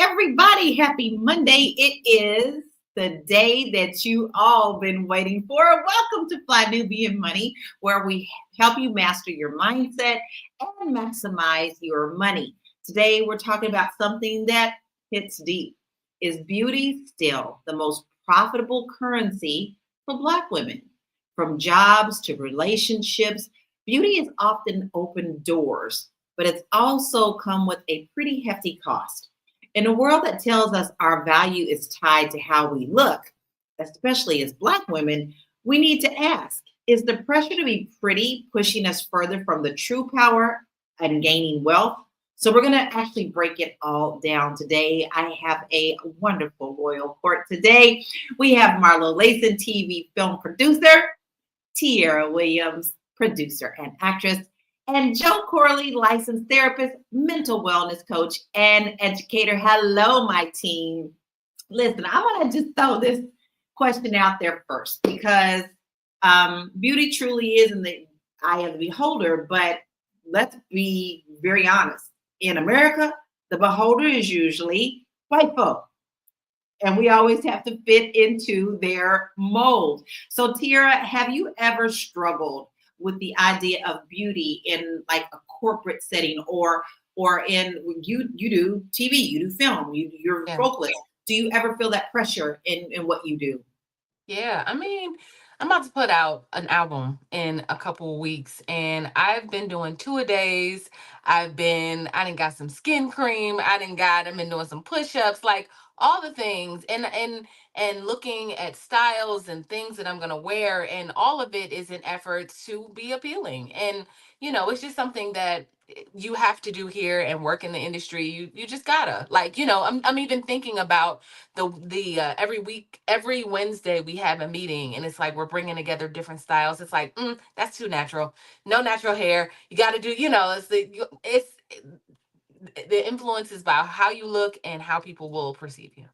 everybody. Happy Monday. It is the day that you all been waiting for. Welcome to Fly Nubian Money, where we help you master your mindset and maximize your money. Today, we're talking about something that hits deep. Is beauty still the most profitable currency for Black women? From jobs to relationships, beauty has often opened doors, but it's also come with a pretty hefty cost. In a world that tells us our value is tied to how we look, especially as Black women, we need to ask, is the pressure to be pretty pushing us further from the true power and gaining wealth? So, we're going to actually break it all down today. I have a wonderful royal court today. We have Marlo Layson, TV film producer, Tiara Williams, producer and actress, and Joe Corley, licensed therapist, mental wellness coach, and educator. Hello, my team. Listen, I'm going to just throw this question out there first because beauty truly is in the eye of the beholder, but let's be very honest. In America, the beholder is usually white folk. And we always have to fit into their mold. So, Tiara, have you ever struggled with the idea of beauty in like a corporate setting, or in you do TV, you do film, you're a vocalist. Do you ever feel that pressure in what you do? Yeah, I mean, I'm about to put out an album in a couple of weeks, and I've been doing 2-a-days. I done got some skin cream. I've been doing some push-ups, like all the things, and looking at styles and things that I'm gonna wear, and all of it is an effort to be appealing. And it's just something that you have to do here and work in the industry. You just gotta, like, I'm even thinking about the every week, every Wednesday we have a meeting, and it's like we're bringing together different styles. It's like, that's too natural. No natural hair. You got to do, it's the influence is about how you look and how people will perceive you.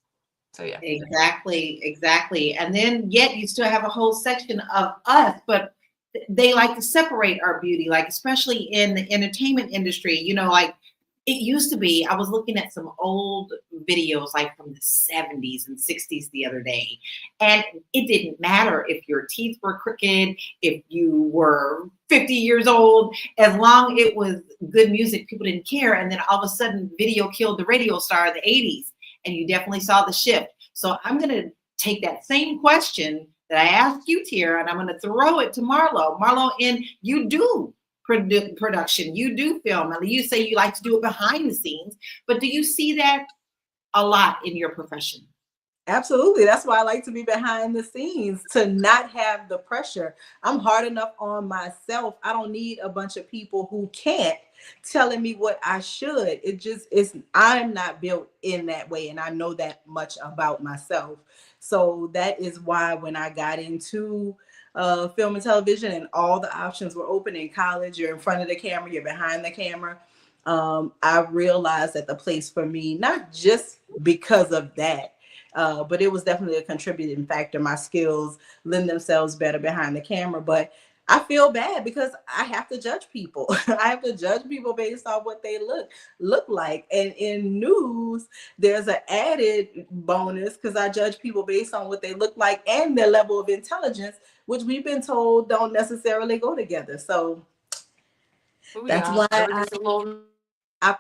So yeah. Exactly. And then yet you still have a whole section of us, but they like to separate our beauty, like especially in the entertainment industry, like it used to be. I was looking at some old videos like from the 70s and 60s the other day, and it didn't matter if your teeth were crooked, if you were 50 years old, as long it was good music, people didn't care. And then all of a sudden video killed the radio star of the 80s, and you definitely saw the shift. So I'm going to take that same question that I asked you, Tiara, and I'm going to throw it to Marlo. Marlo, and you do production, you do film, and you say you like to do it behind the scenes, but do you see that a lot in your profession? Absolutely. That's why I like to be behind the scenes, to not have the pressure. I'm hard enough on myself. I don't need a bunch of people who can't telling me what I should. I'm not built in that way, and I know that much about myself. So that is why when I got into film and television and all the options were open in college, you're in front of the camera, you're behind the camera. I realized that the place for me, not just because of that, but it was definitely a contributing factor. My skills lend themselves better behind the camera, but I feel bad because I have to judge people. I have to judge people based on what they look like. And in news, there's an added bonus because I judge people based on what they look like and their level of intelligence, which we've been told don't necessarily go together. So that's why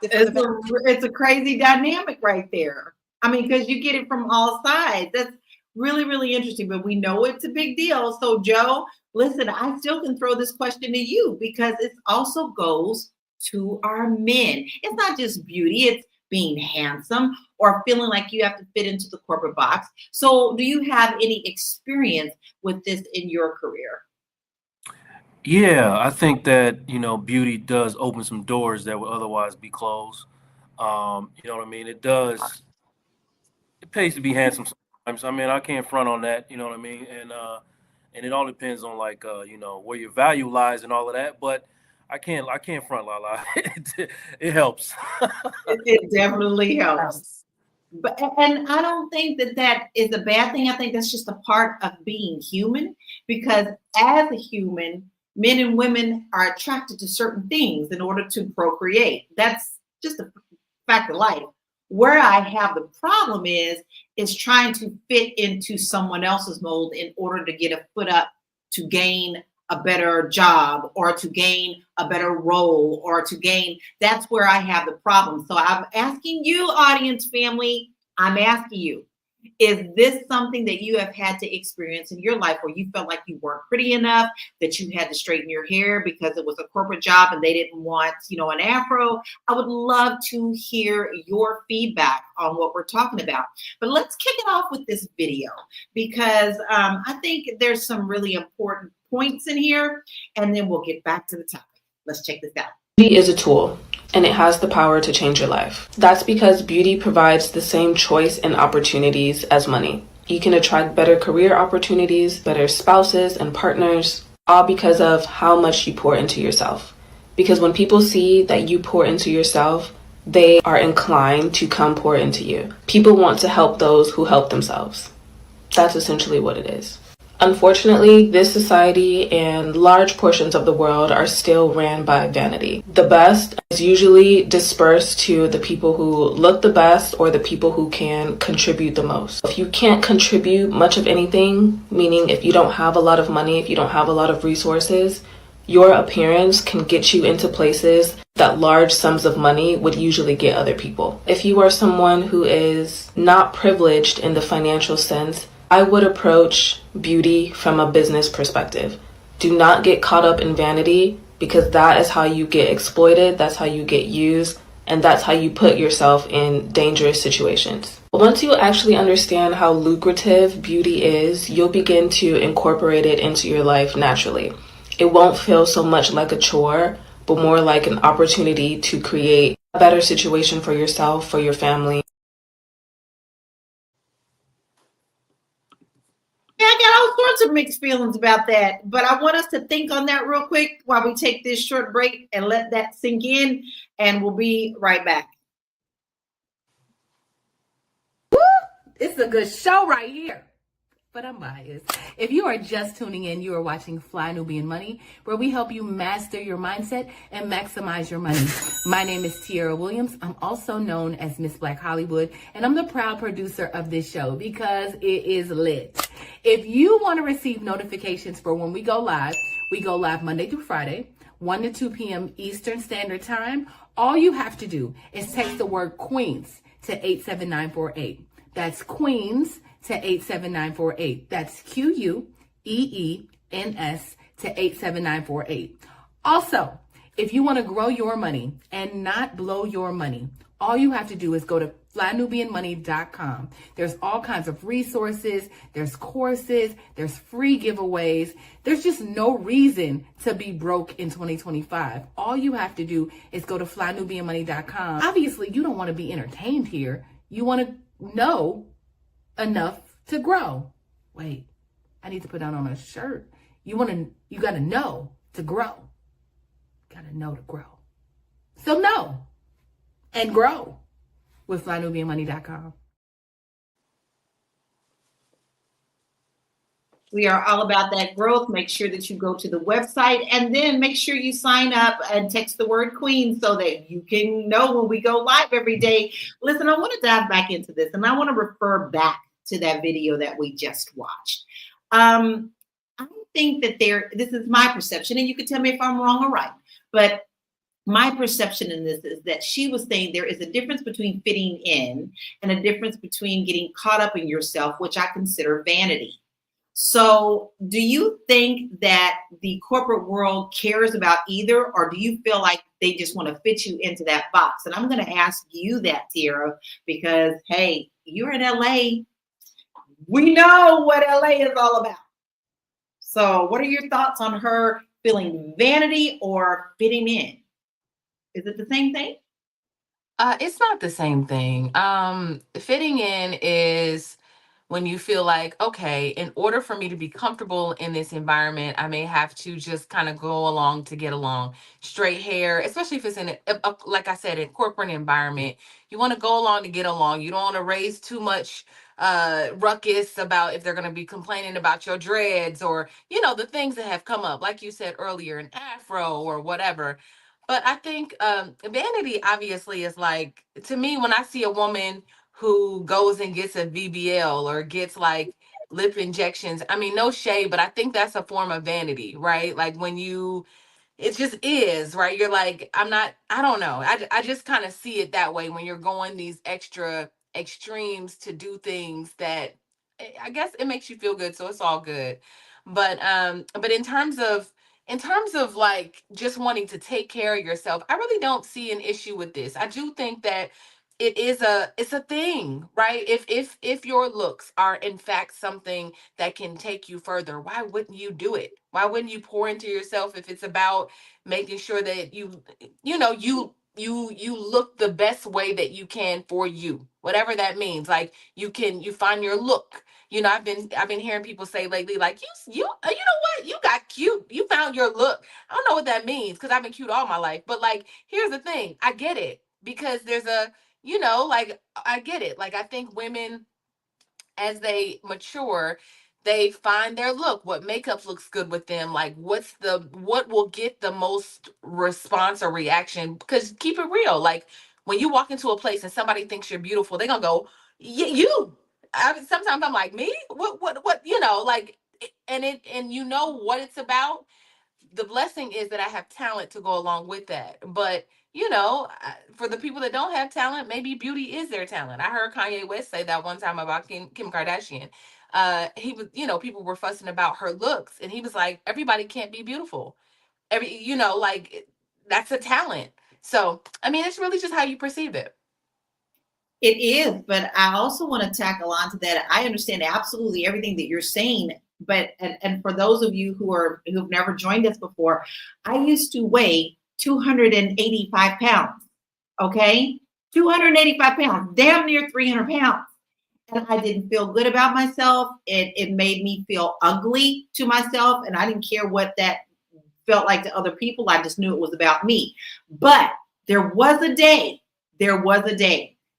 it's a crazy dynamic right there. I mean, because you get it from all sides. That's really, really interesting, but we know it's a big deal. So, Joe, listen, I still can throw this question to you because it also goes to our men. It's not just beauty, it's being handsome or feeling like you have to fit into the corporate box. So, do you have any experience with this in your career? Yeah, I think that, beauty does open some doors that would otherwise be closed. You know what I mean? It pays to be handsome sometimes. I mean, I can't front on that, you know what I mean? And it all depends on like where your value lies and all of that, but I can't front Lala. It helps. It definitely helps. But and I don't think that is a bad thing. I think that's just a part of being human, because as a human, men and women are attracted to certain things in order to procreate. That's just a fact of life. Where I have the problem is trying to fit into someone else's mold in order to get a foot up to gain a better job or to gain a better role or to gain. That's where I have the problem. So I'm asking you, audience family, I'm asking you, is this something that you have had to experience in your life where you felt like you weren't pretty enough, that you had to straighten your hair because it was a corporate job and they didn't want, an afro? I would love to hear your feedback on what we're talking about. But let's kick it off with this video because I think there's some really important points in here, and then we'll get back to the topic. Let's check this out. Beauty is a tool, and it has the power to change your life. That's because beauty provides the same choice and opportunities as money. You can attract better career opportunities, better spouses and partners, all because of how much you pour into yourself. Because when people see that you pour into yourself, they are inclined to come pour into you. People want to help those who help themselves. That's essentially what it is. Unfortunately, this society and large portions of the world are still ran by vanity. The best is usually dispersed to the people who look the best or the people who can contribute the most. If you can't contribute much of anything, meaning if you don't have a lot of money, if you don't have a lot of resources, your appearance can get you into places that large sums of money would usually get other people. If you are someone who is not privileged in the financial sense, I would approach beauty from a business perspective. Do not get caught up in vanity, because that is how you get exploited, that's how you get used, and that's how you put yourself in dangerous situations. Once you actually understand how lucrative beauty is, you'll begin to incorporate it into your life naturally. It won't feel so much like a chore, but more like an opportunity to create a better situation for yourself, for your family. I got all sorts of mixed feelings about that, but I want us to think on that real quick while we take this short break and let that sink in, and we'll be right back. Woo! It's a good show right here. But I'm biased. If you are just tuning in, you are watching Fly Nubian Money, where we help you master your mindset and maximize your money. My name is Tiara Williams. I'm also known as Miss Black Hollywood, and I'm the proud producer of this show because it is lit. If you want to receive notifications for when we go live Monday through Friday, 1 to 2 p.m. Eastern Standard Time. All you have to do is text the word Queens to 87948. That's Queens to 87948. That's QUEENS to 87948. Also, if you want to grow your money and not blow your money, all you have to do is go to flynubianmoney.com. There's all kinds of resources, there's courses, there's free giveaways. There's just no reason to be broke in 2025. All you have to do is go to flynubianmoney.com. Obviously, you don't want to be entertained here. You want to know enough to grow. Wait, I need to put that on a shirt. You got to know to grow. Got to know to grow. So know and grow with flynubianmoney.com. We are all about that growth. Make sure that you go to the website and then make sure you sign up and text the word Queen so that you can know when we go live every day. Listen, I want to dive back into this, and I want to refer back to that video that we just watched. I think that this is my perception, and you can tell me if I'm wrong or right, but my perception in this is that she was saying there is a difference between fitting in and a difference between getting caught up in yourself, which I consider vanity. So do you think that the corporate world cares about either, or do you feel like they just want to fit you into that box? And I'm going to ask you that, Tiara, because, hey, you're in LA. We know what LA is all about. So what are your thoughts on her feeling vanity or fitting in? Is it the same thing? It's not the same thing. Fitting in is when you feel like, okay, in order for me to be comfortable in this environment, I may have to just kind of go along to get along. Straight hair, especially if it's in like I said, a corporate environment, you want to go along to get along. You don't want to raise too much ruckus about if they're going to be complaining about your dreads or, the things that have come up, like you said earlier, an afro or whatever. But I think vanity obviously is like, to me, when I see a woman who goes and gets a VBL or gets like lip injections, I mean, no shade, but I think that's a form of vanity, right? Like when you, it just is, right? You're like, I don't know. I just kind of see it that way when you're going these extra extremes to do things that I guess it makes you feel good. So it's all good. But in terms of like just wanting to take care of yourself, I really don't see an issue with this. I do think that it's a thing, right? If your looks are in fact something that can take you further, why wouldn't you do it? Why wouldn't you pour into yourself if it's about making sure that you look the best way that you can for you, whatever that means. Like you find your look. I've been hearing people say lately, like you know what, you got cute, you found your look. I don't know what that means because I've been cute all my life, but like here's the thing, I get it because there's a, like I get it. Like I think women, as they mature, they find their look, what makeup looks good with them, like what will get the most response or reaction. Because keep it real, like when you walk into a place and somebody thinks you're beautiful, they're gonna go, you. Sometimes I'm like, me, what, like, and you know what it's about. The blessing is that I have talent to go along with that. But for the people that don't have talent, maybe beauty is their talent. I heard Kanye West say that one time about Kim Kardashian. He was, people were fussing about her looks, and he was like, everybody can't be beautiful. Like that's a talent. So, I mean, it's really just how you perceive it. It is, but I also want to tackle on to that. I understand absolutely everything that you're saying, but and for those of you who've never joined us before, I used to weigh 285 pounds. Okay, 285 pounds, damn near 300 pounds, and I didn't feel good about myself. It made me feel ugly to myself, and I didn't care what that felt like to other people. I just knew it was about me. But there was a day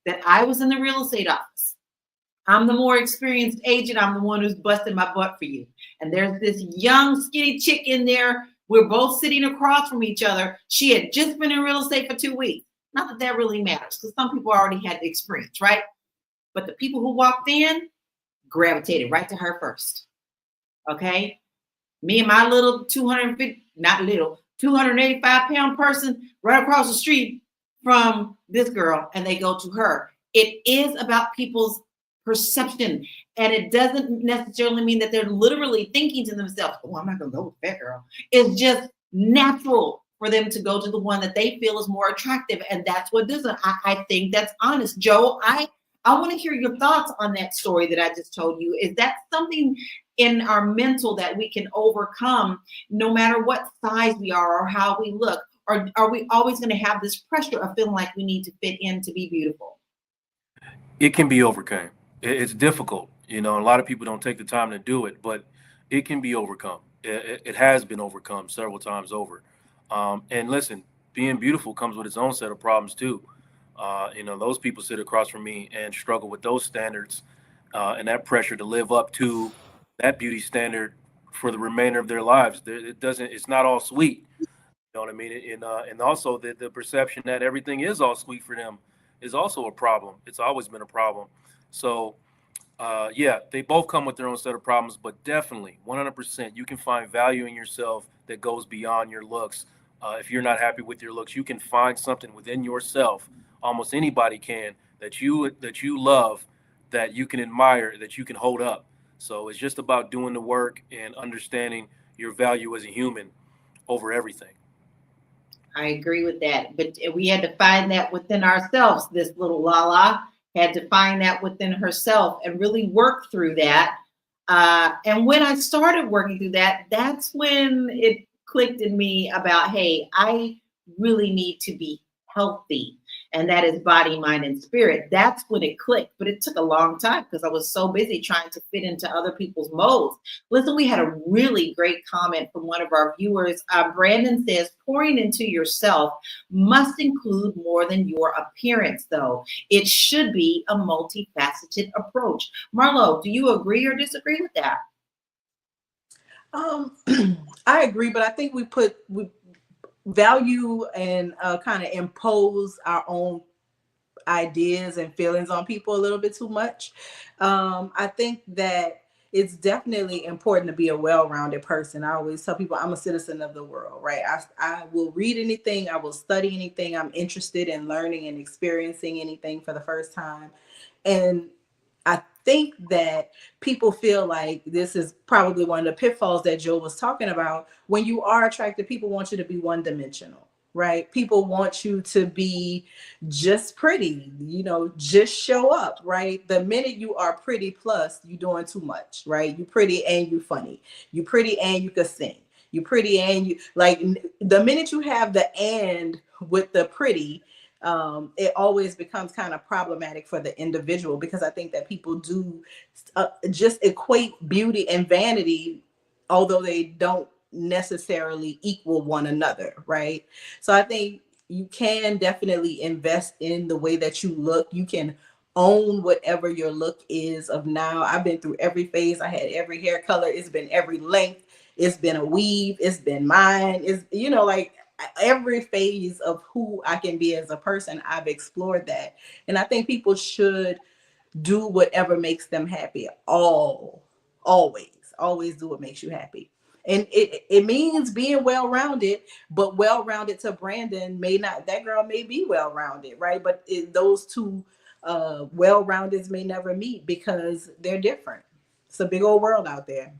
that I was in the real estate office. I'm the more experienced agent. I'm the one who's busting my butt for you. And there's this young, skinny chick in there. We're both sitting across from each other. She had just been in real estate for 2 weeks. Not that that really matters, because some people already had the experience, right? But the people who walked in gravitated right to her first. Okay? Me and my little 285-pound person right across the street from this girl, and they go to her. It is about people's perception, and it doesn't necessarily mean that they're literally thinking to themselves, oh, I'm not gonna go with that girl. It's just natural for them to go to the one that they feel is more attractive, and that's what this is. I think that's honest. Joe, I want to hear your thoughts on that story that I just told you. Is that something in our mental that we can overcome no matter what size we are or how we look? Or are we always going to have this pressure of feeling like we need to fit in to be beautiful? It can be overcome. It's difficult. A lot of people don't take the time to do it, but it can be overcome. It has been overcome several times over. And listen, being beautiful comes with its own set of problems too. Those people sit across from me and struggle with those standards and that pressure to live up to that beauty standard for the remainder of their lives. It's not all sweet. You know what I mean? And also the perception that everything is all sweet for them is also a problem. It's always been a problem. So, yeah, they both come with their own set of problems, but definitely 100%, you can find value in yourself that goes beyond your looks. If you're not happy with your looks, you can find something within yourself. Almost anybody can, that you love, that you can admire, that you can hold up. So it's just about doing the work and understanding your value as a human over everything. I agree with that. But we had to find that within ourselves. This little Lala had to find that within herself and really work through that. And when I started working through that, that's when it clicked in me about, hey, I really need to be healthy. And that is body, mind, and spirit. That's when it clicked. But it took a long time because I was so busy trying to fit into other people's molds. Listen, we had a really great comment from one of our viewers. Brandon says, pouring into yourself must include more than your appearance, though. It should be a multifaceted approach. Marlo, do you agree or disagree with that? I agree, but I think we value and kind of impose our own ideas and feelings on people a little bit too much. I think that it's definitely important to be a well-rounded person. I always tell people I'm a citizen of the world, right? I will read anything, I will study anything. I'm interested in learning and experiencing anything for the first time. And I think that people feel like this is probably one of the pitfalls that Joe was talking about. When you are attracted, people want you to be one-dimensional, right? People want you to be just pretty, just show up, right? The minute you are pretty plus, you doing too much, right? You pretty and you funny. You pretty and you can sing. You pretty and you like the minute you have the and with the pretty, it always becomes kind of problematic for the individual, because I think that people do just equate beauty and vanity, although they don't necessarily equal one another, right? So I think you can definitely invest in the way that you look. You can own whatever your look is of now. I've been through every phase. I had every hair color. It's been every length. It's been a weave. It's been mine. It's, like every phase of who I can be as a person, I've explored that. And I think people should do whatever makes them happy. Always do what makes you happy. And it means being well-rounded, but well-rounded to Brandon that girl may be well-rounded, right? But those two well-roundeds may never meet because they're different. It's a big old world out there.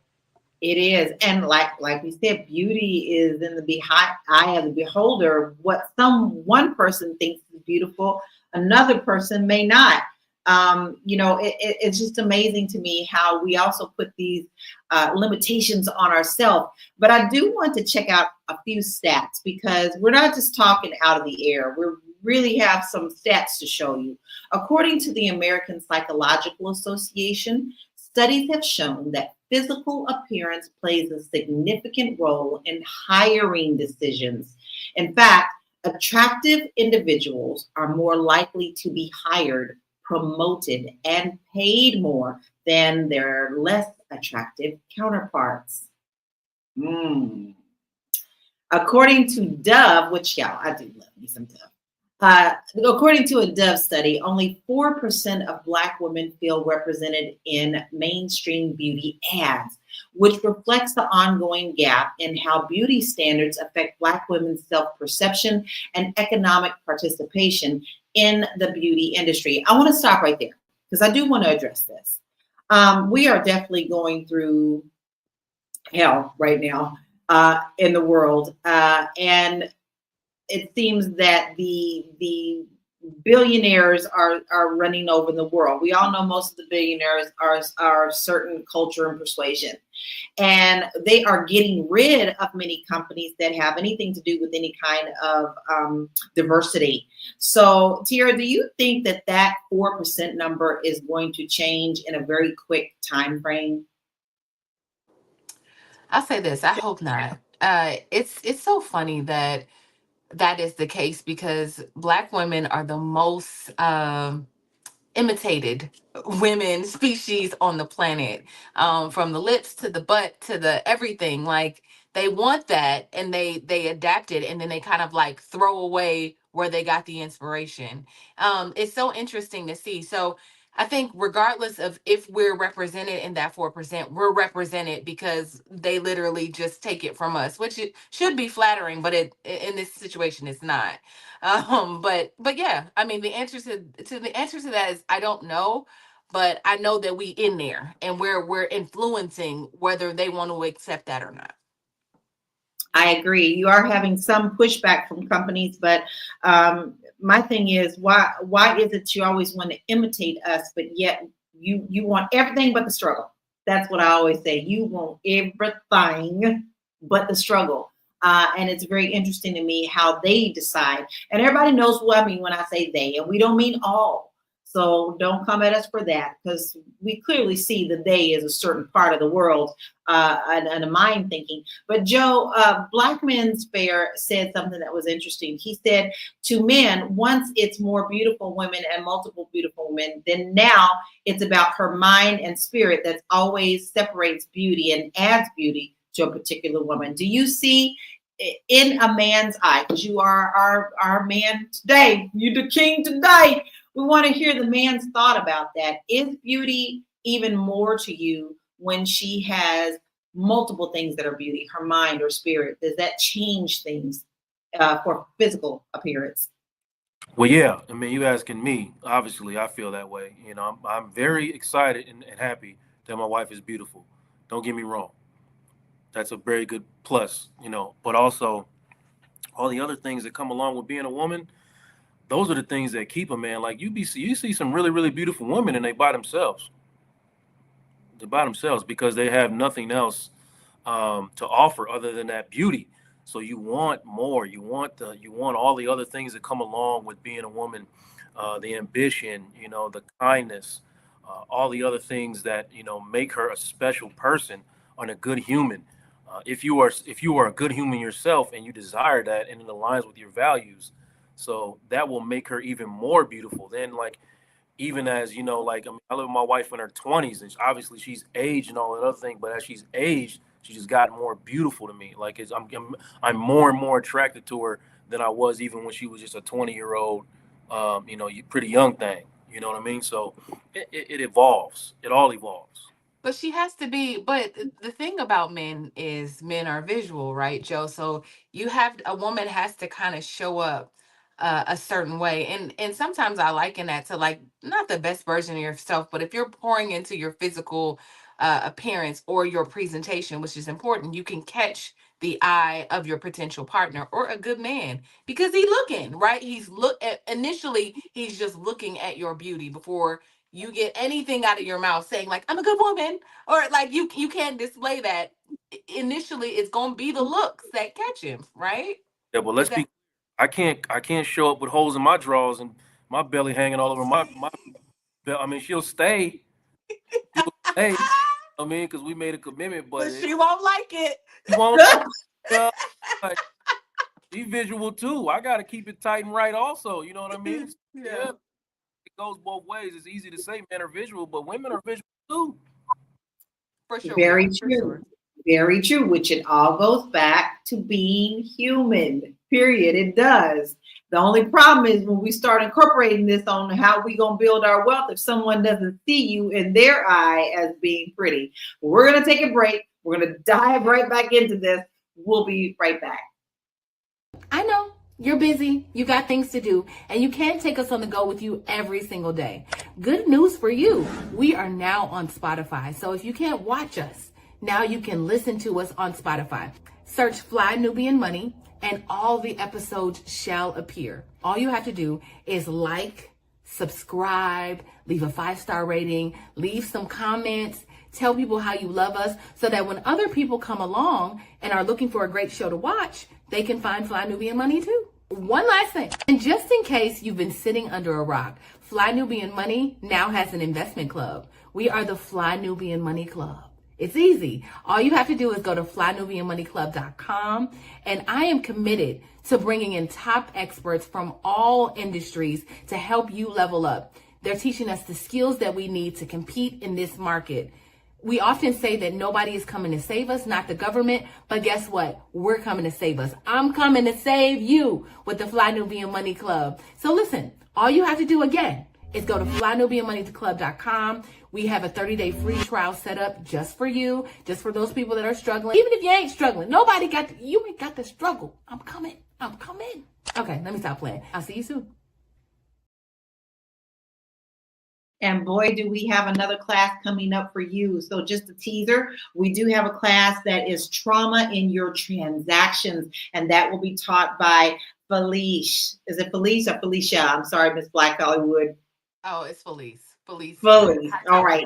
It is. And like we said, beauty is in the eye of the beholder. What one person thinks is beautiful, another person may not. It's just amazing to me how we also put these limitations on ourselves. But I do want to check out a few stats, because we're not just talking out of the air. We really have some stats to show you. According to the American Psychological Association, studies have shown that physical appearance plays a significant role in hiring decisions. In fact, attractive individuals are more likely to be hired, promoted, and paid more than their less attractive counterparts. According to Dove, which, I do love me some Dove. According to a Dove study, only 4% of Black women feel represented in mainstream beauty ads, which reflects the ongoing gap in how beauty standards affect Black women's self-perception and economic participation in the beauty industry. I want to stop right there because I do want to address this. We are definitely going through hell right now in the world, and it seems that the billionaires are running over the world. We all know most of the billionaires are certain culture and persuasion, and they are getting rid of many companies that have anything to do with any kind of diversity. So, Tiara, do you think that 4% number is going to change in a very quick time frame? I'll say this. I hope not. It's so funny that is the case, because Black women are the most imitated women species on the planet, from the lips to the butt to the everything. Like, they want that, and they adapt it, and then they kind of like throw away where they got the inspiration. It's so interesting to see. So I think regardless of if we're represented in that 4%, we're represented because they literally just take it from us, which it should be flattering, but in this situation, it's not. But yeah, I mean, the answer to that is I don't know, but I know that we in there, and we're influencing whether they want to accept that or not. I agree. You are having some pushback from companies, but my thing is, why is it you always want to imitate us, but yet you want everything but the struggle? That's what I always say. You want everything but the struggle. And it's very interesting to me how they decide. And everybody knows what I mean when I say they, and we don't mean all. So don't come at us for that, because we clearly see the they is a certain part of the world and a mind thinking. But Joe, Black Men's Fair said something that was interesting. He said to men, once it's more beautiful women and multiple beautiful women, then now it's about her mind and spirit that always separates beauty and adds beauty to a particular woman. Do you see in a man's eye, because you are our man today. You the king today. We want to hear the man's thought about that. Is beauty even more to you when she has multiple things that are beauty, her mind or spirit? Does that change things for physical appearance? Well, yeah. I mean, you asking me. Obviously, I feel that way. You know, I'm very excited and happy that my wife is beautiful. Don't get me wrong. That's a very good plus, you know. But also, all the other things that come along with being a woman, those are the things that keep a man. Like you see some really, really beautiful women, and they by themselves. They're by themselves because they have nothing else to offer other than that beauty. So you want more. You want all the other things that come along with being a woman, the ambition, you know, the kindness, all the other things that make her a special person and a good human. If you are a good human yourself and you desire that and it aligns with your values, so that will make her even more beautiful. Then like even as like I live with my wife in her 20s, and obviously she's aged and all that other thing, but as she's aged, she just got more beautiful to me. Like I'm more and more attracted to her than I was even when she was just a 20-year-old, pretty young thing. You know what I mean? So it evolves. It all evolves. But she has to be, but the thing about men is men are visual, right, Joe? So a woman has to kind of show up a certain way. And sometimes I liken that to like not the best version of yourself, but if you're pouring into your physical appearance or your presentation, which is important, you can catch the eye of your potential partner or a good man because he's looking, right? Initially, he's just looking at your beauty before you get anything out of your mouth saying like I'm a good woman, or like you can't display that. Initially it's gonna be the looks that catch him, right? Yeah, well, Is let's that be. I can't show up with holes in my drawers and my belly hanging all over my. I mean, she'll stay. She'll stay. I mean, because we made a commitment, but but she won't like it. she won't. Uh, like, she visual too. I got to keep it tight and right. Also, you know what I mean? Yeah, it goes both ways. It's easy to say men are visual, but women are visual too. For sure we Very are, for true. sure. Very true, which it all goes back to being human, period. It does. The only problem is when we start incorporating this on how we going to build our wealth if someone doesn't see you in their eye as being pretty. We're going to take a break. We're going to dive right back into this. We'll be right back. I know you're busy, you got things to do, and you can't take us on the go with you every single day. Good news for you. We are now on Spotify. So if you can't watch us, now you can listen to us on Spotify. Search Fly Nubian Money and all the episodes shall appear. All you have to do is like, subscribe, leave a 5-star rating, leave some comments, tell people how you love us so that when other people come along and are looking for a great show to watch, they can find Fly Nubian Money too. One last thing, and just in case you've been sitting under a rock, Fly Nubian Money now has an investment club. We are the Fly Nubian Money Club. It's easy. All you have to do is go to flynubianmoneyclub.com, and I am committed to bringing in top experts from all industries to help you level up. They're teaching us the skills that we need to compete in this market. We often say that nobody is coming to save us, not the government, but guess what? We're coming to save us. I'm coming to save you with the Fly Nubian Money Club. So listen, all you have to do again is go to flynubianmoneyclub.com. We have a 30-day free trial set up just for you, just for those people that are struggling. Even if you ain't struggling, you ain't got the struggle. I'm coming. Okay, let me stop playing. I'll see you soon. And boy, do we have another class coming up for you. So just a teaser, we do have a class that is trauma in your transactions, and that will be taught by Felice. Is it Felice or Felicia? I'm sorry, Miss Black Hollywood. Oh, it's Felice. Felice. All right.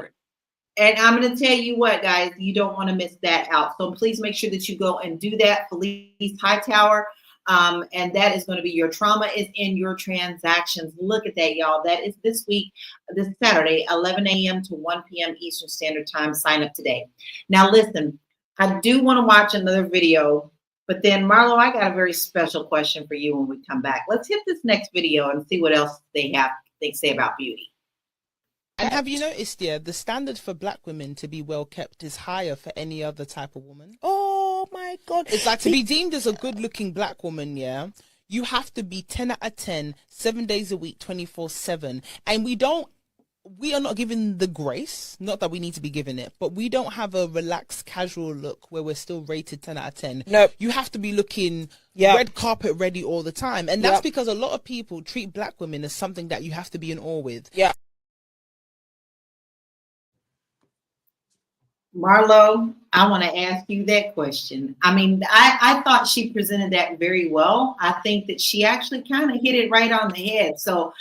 And I'm going to tell you what, guys, you don't want to miss that out. So please make sure that you go and do that. Felice Hightower. And that is going to be your trauma is in your transactions. Look at that, y'all. That is this week, this Saturday, 11 a.m. to 1 p.m. Eastern Standard Time. Sign up today. Now, listen, I do want to watch another video, but then Marlo, I got a very special question for you when we come back. Let's hit this next video and see what else they say about beauty. And have you noticed, the standard for black women to be well kept is higher for any other type of woman? Oh, Oh my God. It's like to be deemed as a good-looking black woman, yeah, you have to be 10 out of 10, 7 days a week, 24/7. And we are not given the grace, not that we need to be given it, but we don't have a relaxed, casual look where we're still rated 10 out of 10. No. You have to be looking Yep. red carpet ready all the time. And that's Yep. because a lot of people treat black women as something that you have to be in awe with. Yeah. Marlo, I want to ask you that question. I mean, I thought she presented that very well. I think that she actually kind of hit it right on the head. So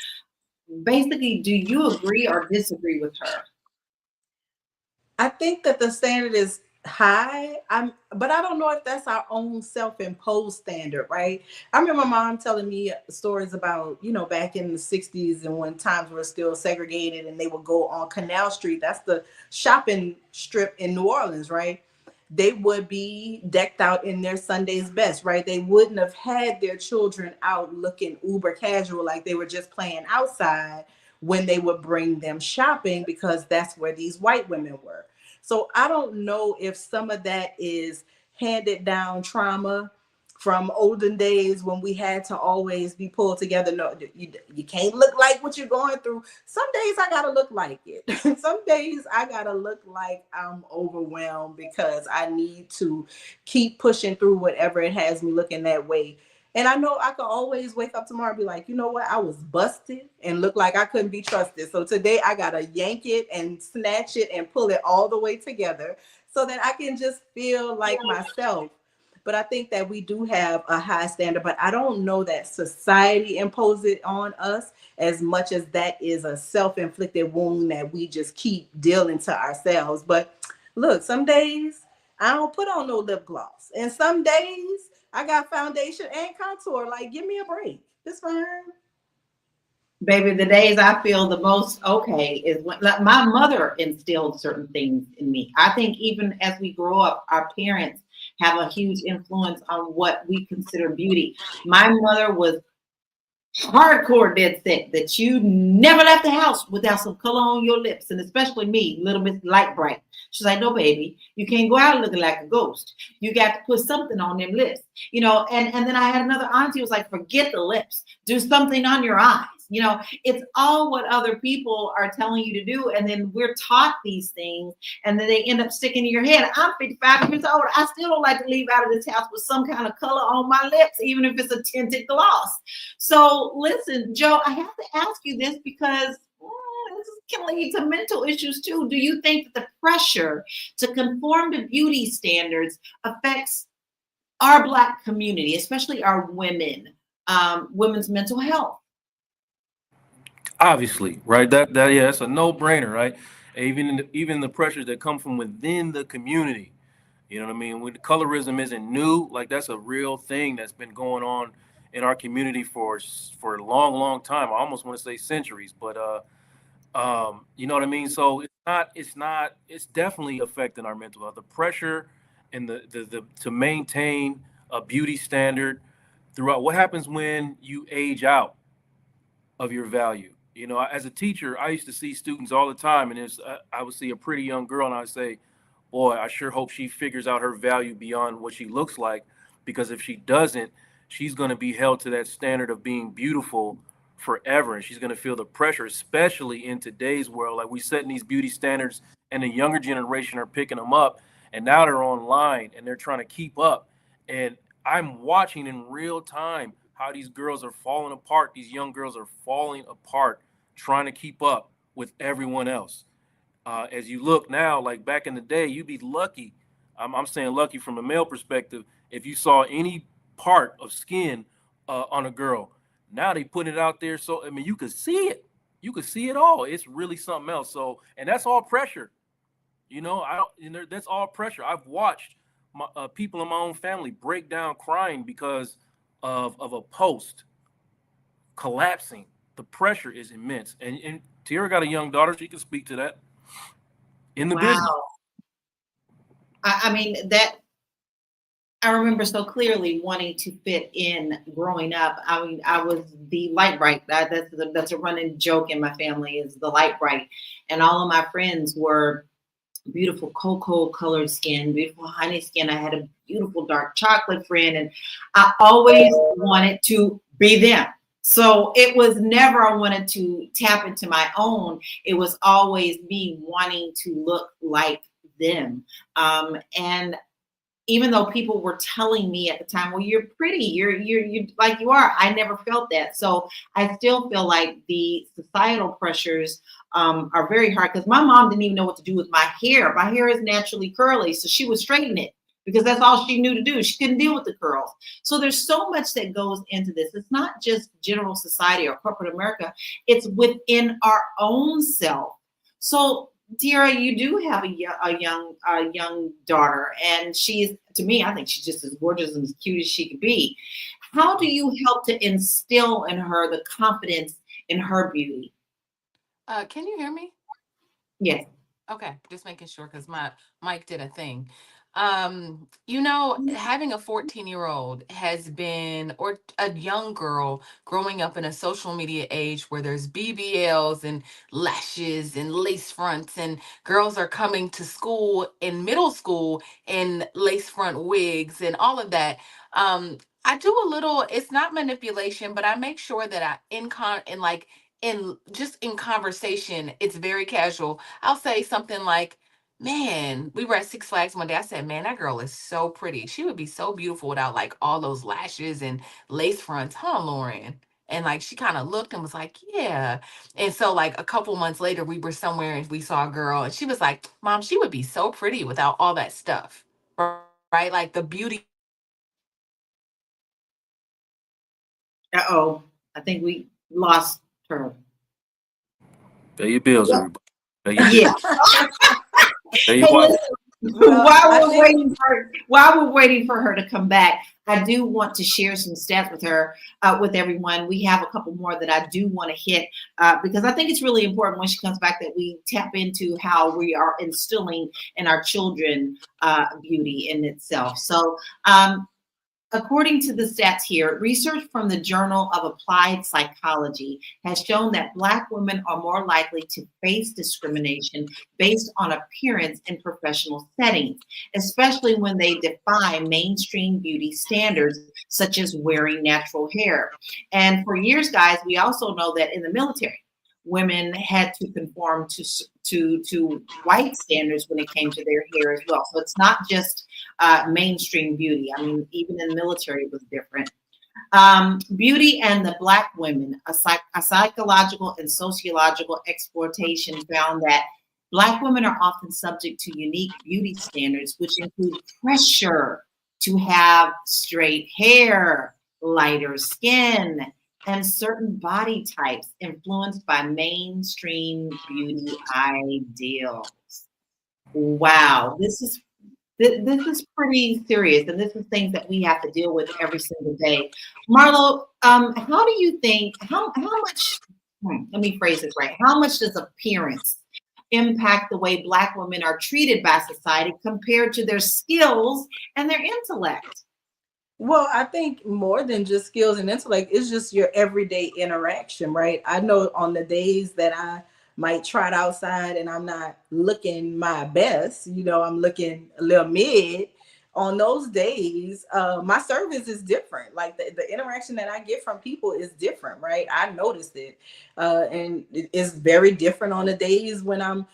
basically, do you agree or disagree with her? I think that the standard is high. But I don't know if that's our own self-imposed standard, right? I remember my mom telling me stories about, you know, back in the 60s and when times were still segregated and they would go on Canal Street. That's the shopping strip in New Orleans, right? They would be decked out in their Sunday's best, right? They wouldn't have had their children out looking uber casual like they were just playing outside when they would bring them shopping, because that's where these white women were. So I don't know if some of that is handed down trauma from olden days when we had to always be pulled together. No, you can't look like what you're going through. Some days I gotta look like it. Some days I gotta look like I'm overwhelmed because I need to keep pushing through whatever it has me looking that way. And I know I could always wake up tomorrow and be like, you know what? I was busted and look like I couldn't be trusted. So today I got to yank it and snatch it and pull it all the way together so that I can just feel like myself. But I think that we do have a high standard, but I don't know that society imposes it on us as much as that is a self-inflicted wound that we just keep dealing to ourselves. But look, some days I don't put on no lip gloss. And some days I got foundation and contour. Like, give me a break. It's fine. Baby, the days I feel the most okay is when, like, my mother instilled certain things in me. I think even as we grow up, our parents have a huge influence on what we consider beauty. My mother was hardcore dead set that you never left the house without some color on your lips, and especially me, little bit light bright. She's like, no, baby, you can't go out looking like a ghost. You got to put something on them lips, you know. And then I had another auntie who was like, forget the lips, do something on your eyes. You know, it's all what other people are telling you to do. And then we're taught these things and then they end up sticking to your head. I'm 55 years old. I still don't like to leave out of this house with some kind of color on my lips, even if it's a tinted gloss. So listen, Joe, I have to ask you this because this can lead to mental issues too. Do you think that the pressure to conform to beauty standards affects our Black community, especially our women, women's mental health? Obviously, right? That yeah, it's a no-brainer, right? Even the pressures that come from within the community. You know what I mean? When colorism isn't new, like that's a real thing that's been going on in our community for a long, long time. I almost want to say centuries, but you know what I mean? So it's definitely affecting our mental health. The pressure and the to maintain a beauty standard throughout. What happens when you age out of your value? You know, as a teacher, I used to see students all the time, and I would see a pretty young girl, and I would say, boy, I sure hope she figures out her value beyond what she looks like, because if she doesn't, she's going to be held to that standard of being beautiful forever, and she's going to feel the pressure, especially in today's world. Like, we setting these beauty standards, and the younger generation are picking them up, and now they're online, and they're trying to keep up, and I'm watching in real time how these girls are falling apart. These young girls are falling apart, trying to keep up with everyone else. As you look now, like back in the day, you'd be lucky. I'm saying lucky from a male perspective if you saw any part of skin on a girl. Now they put it out there, so I mean, you could see it. You could see it all. It's really something else. So, and that's all pressure. You know, that's all pressure. I've watched people in my own family break down crying because of a post collapsing. The pressure is immense. And Tiara got a young daughter. She can speak to that in the business. I mean, that I remember so clearly wanting to fit in growing up. I mean, I was the light bright. That's a running joke in my family, is the light bright. And all of my friends were beautiful cocoa colored skin, beautiful honey skin. I had a beautiful dark chocolate friend, and I always wanted to be them. So it was never I wanted to tap into my own. It was always me wanting to look like them. And even though people were telling me at the time, well, you're pretty, you're like you are, I never felt that. So I still feel like the societal pressures are very hard, because my mom didn't even know what to do with my hair. My hair is naturally curly, so she would straighten it because that's all she knew to do. She couldn't deal with the curls. So there's so much that goes into this. It's not just general society or corporate America, it's within our own self. So Tiara, you do have a young daughter, and she's, to me, I think she's just as gorgeous and as cute as she could be. How do you help to instill in her the confidence in her beauty? Can you hear me? Yes. Okay, just making sure because my mic did a thing. Having a 14-year-old has been, or a young girl growing up in a social media age where there's BBLs and lashes and lace fronts, and girls are coming to school in middle school in lace front wigs and all of that. I do a little, it's not manipulation, but I make sure that in conversation, it's very casual. I'll say something like, man, we were at Six Flags one day. I said, man, that girl is so pretty. She would be so beautiful without like all those lashes and lace fronts, huh, Lauren? And like she kind of looked and was like, yeah. And so like a couple months later, we were somewhere and we saw a girl and she was like, Mom, she would be so pretty without all that stuff. Right? Like the beauty. Uh-oh. I think we lost her. Pay your bills, everybody. Pay your Yeah. Pay your Hey, Wi-Fi. listen, while we're waiting for her to come back, I do want to share some stats with her, with everyone. We have a couple more that I do want to hit, because I think it's really important when she comes back that we tap into how we are instilling in our children beauty in itself. So according to the stats here, research from the Journal of Applied Psychology has shown that Black women are more likely to face discrimination based on appearance in professional settings, especially when they defy mainstream beauty standards, such as wearing natural hair. And for years, guys, we also know that in the military, women had to conform to white standards when it came to their hair as well. So it's not just mainstream beauty. I mean, even in the military, it was different. Beauty and the Black women, a psychological and sociological exploitation found that Black women are often subject to unique beauty standards, which include pressure to have straight hair, lighter skin, and certain body types influenced by mainstream beauty ideals. Wow, this is pretty serious, and this is things that we have to deal with every single day. Marlo, how do you think? How much? Let me phrase this right. How much does appearance impact the way Black women are treated by society compared to their skills and their intellect? Well, I think more than just skills and intellect, it's just your everyday interaction, right? I know on the days that I might trot outside and I'm not looking my best, I'm looking a little mid. On those days, my service is different. Like the interaction that I get from people is different, right? I noticed it. And it's very different on the days when I'm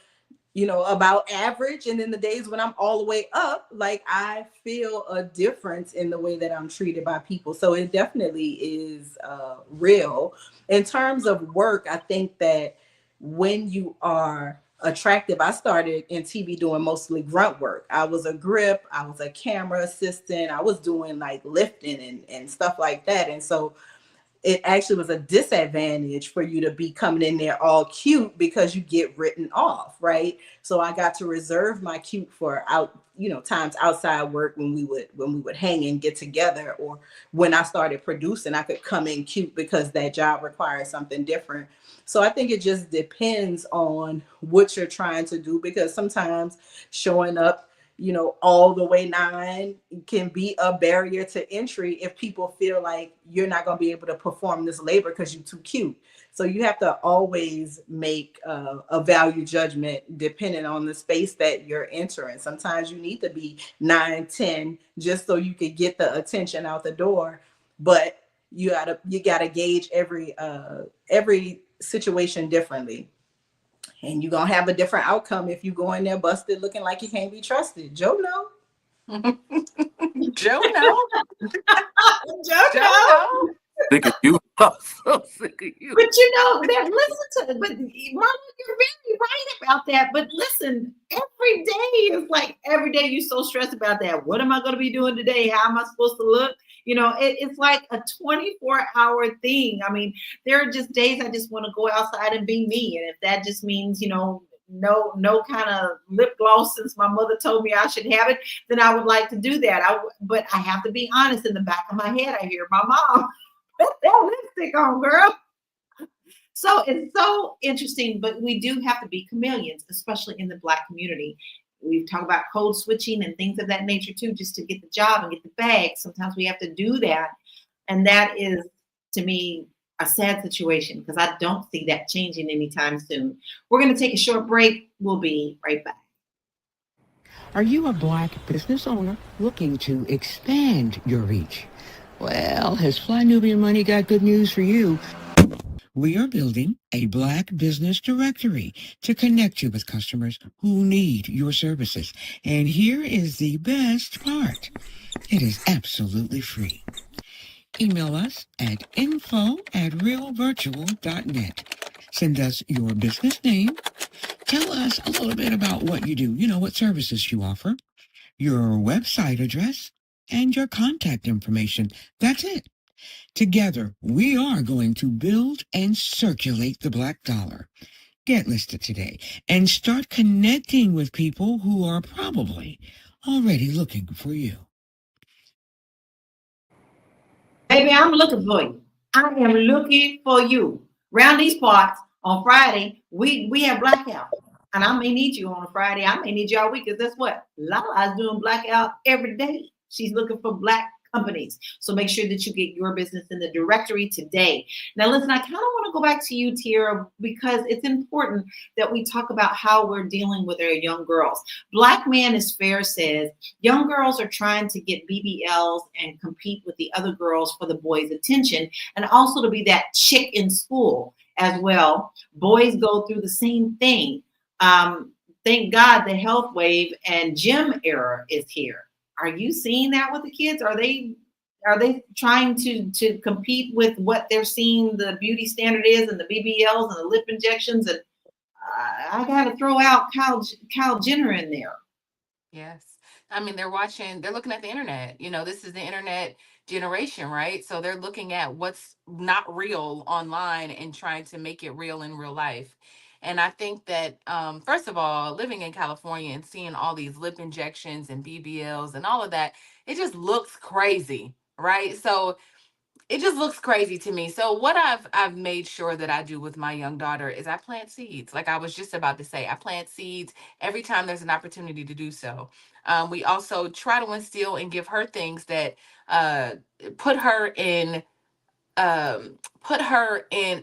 about average, and then the days when I'm all the way up, like I feel a difference in the way that I'm treated by people. So it definitely is real. In terms of work, I think that when you are attractive, I started in TV doing mostly grunt work. I was a grip, I was a camera assistant, I was doing like lifting and stuff like that. And so it actually was a disadvantage for you to be coming in there all cute because you get written off, right? So I got to reserve my cute for times outside work when we would hang and get together, or when I started producing, I could come in cute because that job requires something different. So I think it just depends on what you're trying to do, because sometimes showing up all the way 9 can be a barrier to entry if people feel like you're not going to be able to perform this labor because you're too cute. So you have to always make a value judgment depending on the space that you're entering. Sometimes you need to be 9, 10 just so you could get the attention out the door. But you gotta gauge every situation differently. And you're gonna have a different outcome if you go in there busted looking like you can't be trusted. Joe know. Joe, no. Joe, Joe, no. no. Sick of you. I'm so sick of you. But you know that listen to but Mama, you're very right about that. But listen, every day is like every day you're so stressed about that. What am I going to be doing today? How am I supposed to look? You know, it's like a 24-hour thing. I mean, there are just days I just want to go outside and be me. And if that just means, you know, no kind of lip gloss since my mother told me I should have it, then I would like to do that. But I have to be honest, in the back of my head, I hear my mom, put that lipstick on, girl. So it's so interesting, but we do have to be chameleons, especially in the Black community. We've talked about code switching and things of that nature too, just to get the job and get the bag. Sometimes we have to do that. And that is, to me, a sad situation because I don't see that changing anytime soon. We're going to take a short break. We'll be right back. Are you a Black business owner looking to expand your reach? Well, has Fly Nubian Money got good news for you? We are building a Black business directory to connect you with customers who need your services. And here is the best part. It is absolutely free. Email us at info@realvirtual.net. Send us your business name. Tell us a little bit about what you do, what services you offer, your website address, and your contact information. That's it. Together, we are going to build and circulate the Black dollar. Get listed today and start connecting with people who are probably already looking for you. Baby, I'm looking for you. I am looking for you. Round these parts on Friday, we have blackout. And I may need you on a Friday. I may need you all week because that's what Lala's doing blackout every day. She's looking for Black companies. So make sure that you get your business in the directory today. Now, listen, I kind of want to go back to you, Tiara, because it's important that we talk about how we're dealing with our young girls. Black Man is Fair says young girls are trying to get BBLs and compete with the other girls for the boys' attention and also to be that chick in school as well. Boys go through the same thing. Thank God the health wave and gym era is here. Are you seeing that with the kids? Are they trying to compete with what they're seeing the beauty standard is and the BBLs and the lip injections? And I got to throw out Kyle Jenner in there. Yes. I mean, they're looking at the internet. This is the internet generation, right? So they're looking at what's not real online and trying to make it real in real life. And I think that, first of all, living in California and seeing all these lip injections and BBLs and all of that, it just looks crazy, right? So it just looks crazy to me. So what I've made sure that I do with my young daughter is I plant seeds. Like I was just about to say, I plant seeds every time there's an opportunity to do so. We also try to instill and give her things that put her in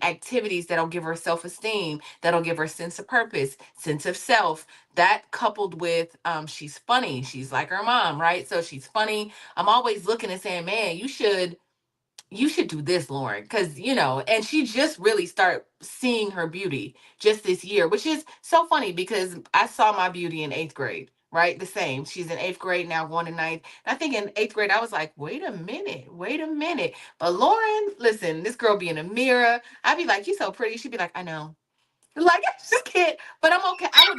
activities that'll give her self-esteem, that'll give her sense of purpose, sense of self. That coupled with she's funny, she's like her mom, right? So she's funny. I'm always looking and saying, man, you should do this, Lauren, because and she just really start seeing her beauty just this year, which is so funny because I saw my beauty in 8th grade, right? The same. She's in 8th grade now, going to 9th. And I think in 8th grade, I was like, wait a minute. But Lauren, listen, this girl be in a mirror. I'd be like, you're so pretty. She'd be like, I know. Like, I just can't, but I'm okay. I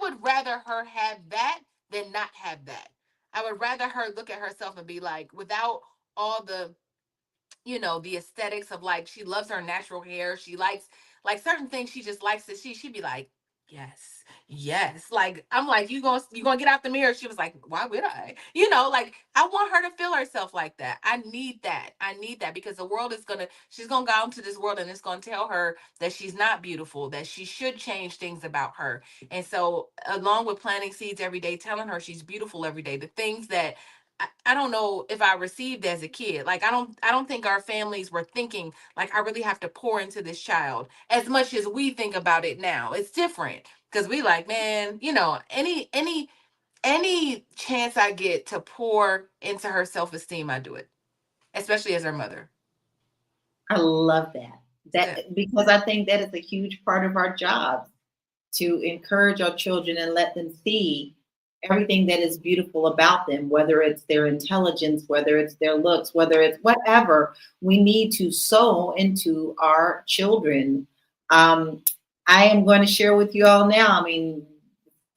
would rather her have that than not have that. I would rather her look at herself and be like, without all the the aesthetics of like, she loves her natural hair. She likes like certain things. She just likes to she'd be like, yes. Like, I'm like, you gonna get out the mirror. She was like, why would I? Like, I want her to feel herself like that. I need that because the world she's gonna go out into this world and it's gonna tell her that she's not beautiful, that she should change things about her. And so along with planting seeds every day, telling her she's beautiful every day, the things that I don't know if I received as a kid. Like I don't think our families were thinking like I really have to pour into this child as much as we think about it now. It's different because we like, man, you know, any chance I get to pour into her self-esteem, I do it, especially as her mother. I love that. Yeah. Because I think that is a huge part of our job, to encourage our children and let them see everything that is beautiful about them, whether it's their intelligence, whether it's their looks, whether it's whatever. We need to sow into our children. I am going to share with you all now. I mean,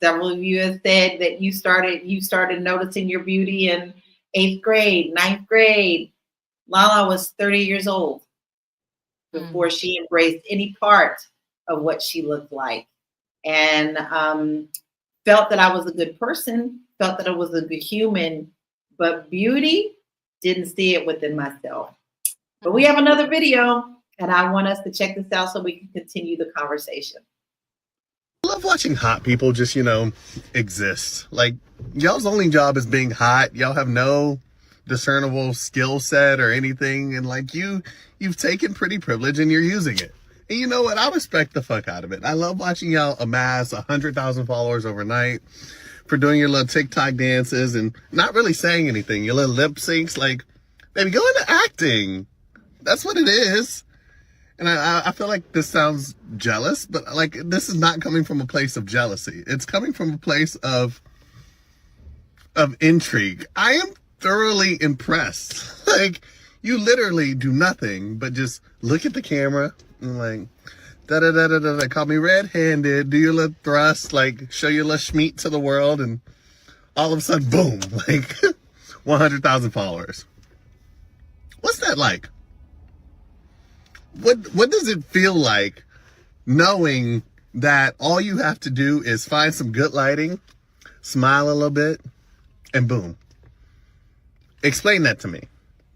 several of you have said that you started noticing your beauty in 8th grade, 9th grade. Lala was 30 years old before she embraced any part of what she looked like, and felt that I was a good person, felt that I was a good human, but beauty, didn't see it within myself. But we have another video, and I want us to check this out so we can continue the conversation. I love watching hot people just, exist. Like, y'all's only job is being hot. Y'all have no discernible skill set or anything. And like you've taken pretty privilege and you're using it. And you know what? I respect the fuck out of it. I love watching y'all amass 100,000 followers overnight for doing your little TikTok dances and not really saying anything. Your little lip syncs, like, baby, go into acting. That's what it is. And I feel like this sounds jealous, but like, this is not coming from a place of jealousy. It's coming from a place of intrigue. I am thoroughly impressed. Like, you literally do nothing but just look at the camera and like, da-da-da-da-da, call me red-handed, do your little thrust, like, show your little schmeat to the world, and all of a sudden, boom, like, 100,000 followers. What's that like? What does it feel like knowing that all you have to do is find some good lighting, smile a little bit, and boom? Explain that to me,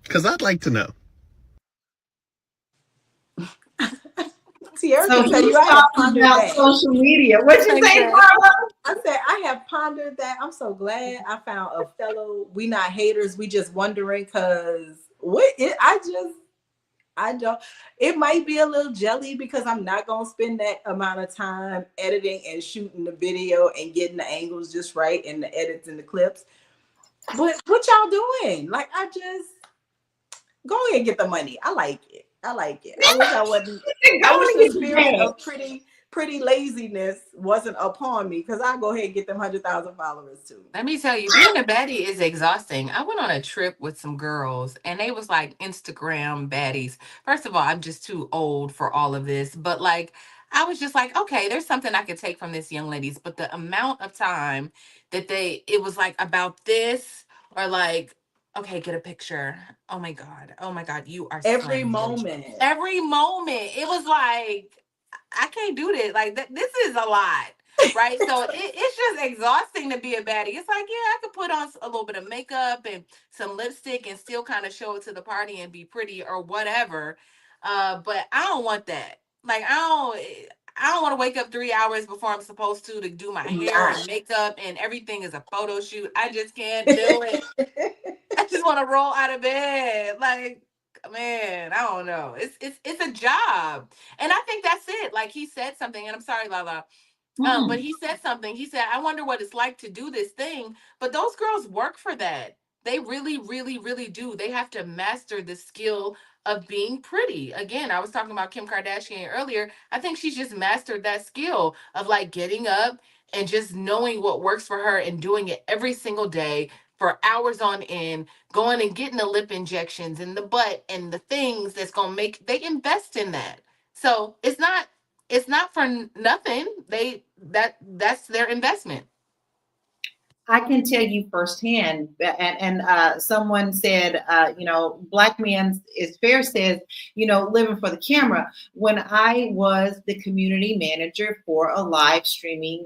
because I'd like to know. Tierra So can tell you you I have pondered about that. social media. What'd you say, Marla? I said I have pondered that. I'm so glad I found a fellow. We not haters. We just wondering, because I don't. It might be a little jelly because I'm not gonna spend that amount of time editing and shooting the video and getting the angles just right and the edits and the clips. But what y'all doing? Like, I just go ahead and get the money. I like it. I wish I wasn't. I wish the spirit of pretty laziness wasn't upon me, because I'll go ahead and get them 100,000 followers too. Let me tell you, being a baddie is exhausting. I went on a trip with some girls and they was like Instagram baddies. First of all, I'm just too old for all of this, but like, I was just like, okay, there's something I could take from this young ladies, but the amount of time that it was like about this, or like, okay, get a picture. Oh my God, you are Every stunning. moment. Every moment. It was like, I can't do this. Like, this is a lot. Right. So it's just exhausting to be a baddie. It's like, yeah, I could put on a little bit of makeup and some lipstick and still kind of show it to the party and be pretty or whatever. But I don't want that. Like, I don't want to wake up 3 hours before I'm supposed to do my hair and makeup and everything is a photo shoot. I just can't do it. I just want to roll out of bed. Like, man, I don't know. It's a job. And I think that's it. Like, he said something, and I'm sorry, Lala. But he said something. He said, I wonder what it's like to do this thing. But those girls work for that. They really, really, really do. They have to master the skill of being pretty. Again, I was talking about Kim Kardashian earlier. I think she's just mastered that skill of like getting up and just knowing what works for her and doing it every single day for hours on end, going and getting the lip injections and the butt and the things that's going to make, they invest in that. So it's not for nothing. That's their investment. I can tell you firsthand, and someone said, Black Man is Fair says, living for the camera. When I was the community manager for a live streaming